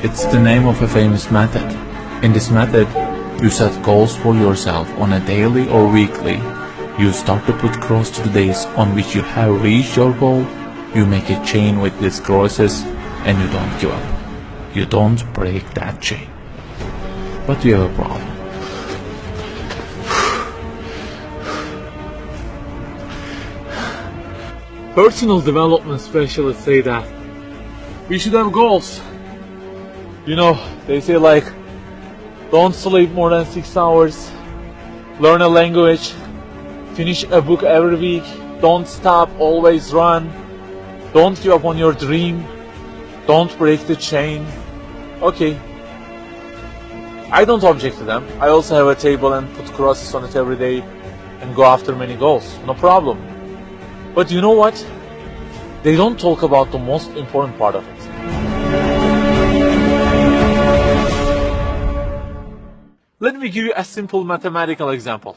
It's the name of a famous method. In this method, you set goals for yourself on a daily or weekly. You start to put cross to the days on which you have reached your goal. You make a chain with these crosses and you don't give up. You don't break that chain. But you have a problem. Personal development specialists say that we should have goals. You know, they say like, don't sleep more than 6 hours, learn a language, finish a book every week, don't stop, always run, don't give up on your dream, don't break the chain. Okay, I don't object to them. I also have a table and put crosses on it every day and go after many goals, no problem. But you know what? They don't talk about the most important part of it. Let me give you a simple mathematical example.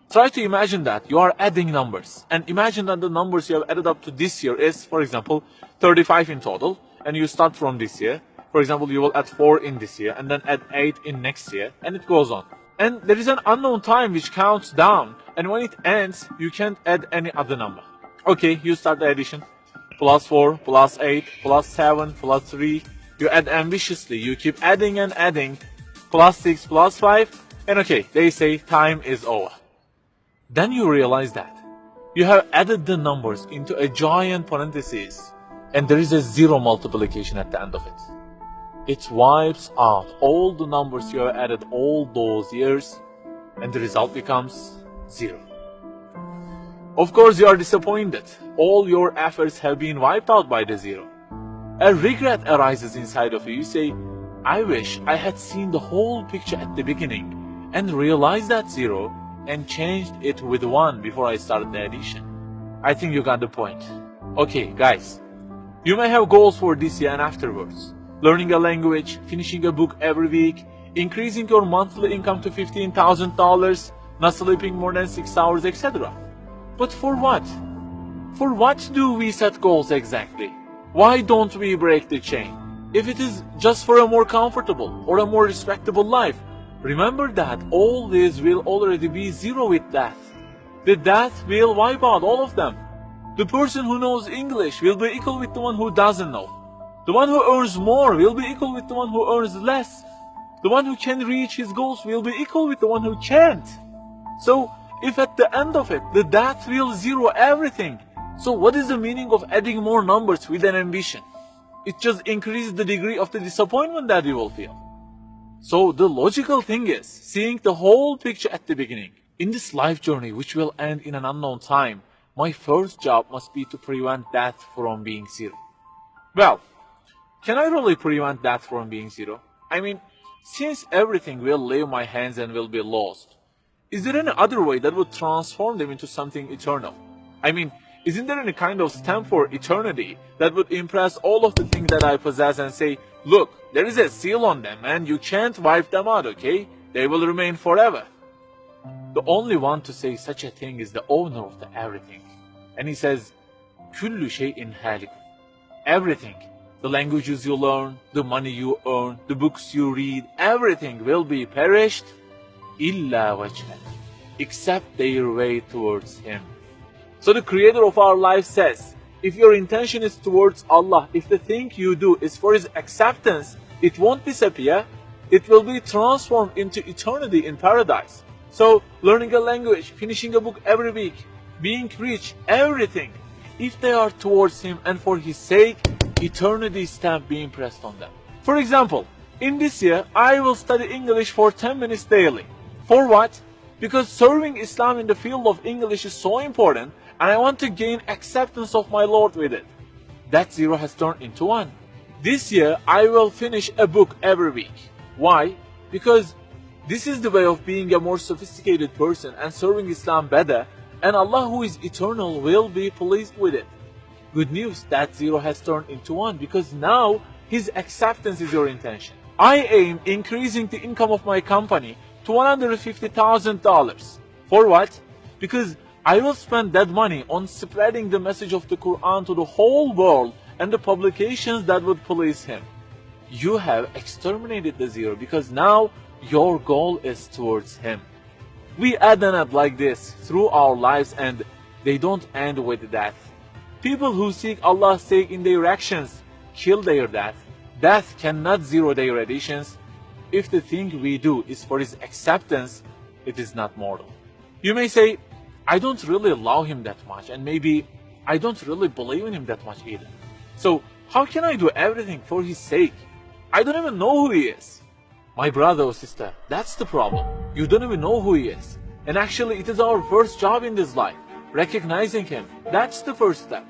Try to imagine that you are adding numbers, and imagine that the numbers you have added up to this year is, for example, 35 in total, and you start from this year. For example, you will add 4 in this year, and then add 8 in next year, and it goes on. And there is an unknown time which counts down, and when it ends, you can't add any other number. Okay, you start the addition. Plus 4, plus 8, plus 7, plus 3. You add ambitiously, you keep adding and adding. Plus 6, plus 5, and okay, they say time is over. Then you realize that you have added the numbers into a giant parenthesis, and there is a zero multiplication at the end of it. It wipes out all the numbers you have added all those years, and the result becomes 0. Of course, you are disappointed. All your efforts have been wiped out by the 0. A regret arises inside of you. You say, I wish I had seen the whole picture at the beginning and realized that 0 and changed it with 1 before I started the addition. I think you got the point. Okay, guys, you may have goals for this year and afterwards. Learning a language, finishing a book every week, increasing your monthly income to $15,000, not sleeping more than 6 hours, etc. But for what? For what do we set goals exactly? Why don't we break the chain? If it is just for a more comfortable or a more respectable life, remember that all this will already be 0 with death. The death will wipe out all of them. The person who knows English will be equal with the one who doesn't know. The one who earns more will be equal with the one who earns less. The one who can reach his goals will be equal with the one who can't. So, if at the end of it, the death will 0 everything, so what is the meaning of adding more numbers with an ambition? It just increases the degree of the disappointment that you will feel. So the logical thing is, seeing the whole picture at the beginning. In this life journey, which will end in an unknown time, my first job must be to prevent death from being 0. Well, can I really prevent death from being 0? I mean, since everything will leave my hands and will be lost, is there any other way that would transform them into something eternal? I mean, isn't there any kind of stamp for eternity that would impress all of the things that I possess and say, look, there is a seal on them and you can't wipe them out, okay? They will remain forever. The only one to say such a thing is the owner of the everything. And he says, كُلُّ شَيْءٍ هَالِكٌ. Everything, the languages you learn, the money you earn, the books you read, everything will be perished, إِلَّا وَجْهَهُ, except their way towards Him. So the creator of our life says, if your intention is towards Allah, if the thing you do is for His acceptance, it won't disappear, it will be transformed into eternity in paradise. So learning a language, finishing a book every week, being rich, everything, if they are towards Him and for His sake, eternity stamp being pressed on them. For example, in this year, I will study English for 10 minutes daily. For what? Because serving Islam in the field of English is so important, and I want to gain acceptance of my Lord with it. That 0 has turned into 1. This year, I will finish a book every week. Why? Because this is the way of being a more sophisticated person and serving Islam better, and Allah who is eternal will be pleased with it. Good news, that 0 has turned into 1 because now His acceptance is your intention. I aim increasing the income of my company to $150,000. For what? Because I will spend that money on spreading the message of the Quran to the whole world and the publications that would please Him. you have exterminated the zero because now your goal is towards him. We add and add like this through our lives, and they don't end with death. People who seek Allah's sake in their actions kill their death. Death cannot zero their additions. If the thing we do is for his acceptance, it is not mortal. You may say, I don't really love him that much, and maybe I don't really believe in him that much either. So how can I do everything for his sake? I don't even know who he is. My brother or sister, that's the problem. You don't even know who he is. And actually it is our first job in this life, recognizing him. That's the first step.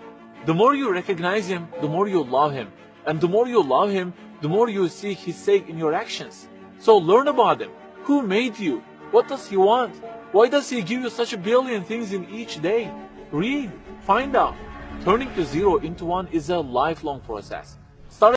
The more you recognize him, the more you love him. And the more you love him, the more you seek his sake in your actions. So learn about him. Who made you? What does he want? Why does he give you such a billion things in each day? Read, find out. Turning the zero into one is a lifelong process.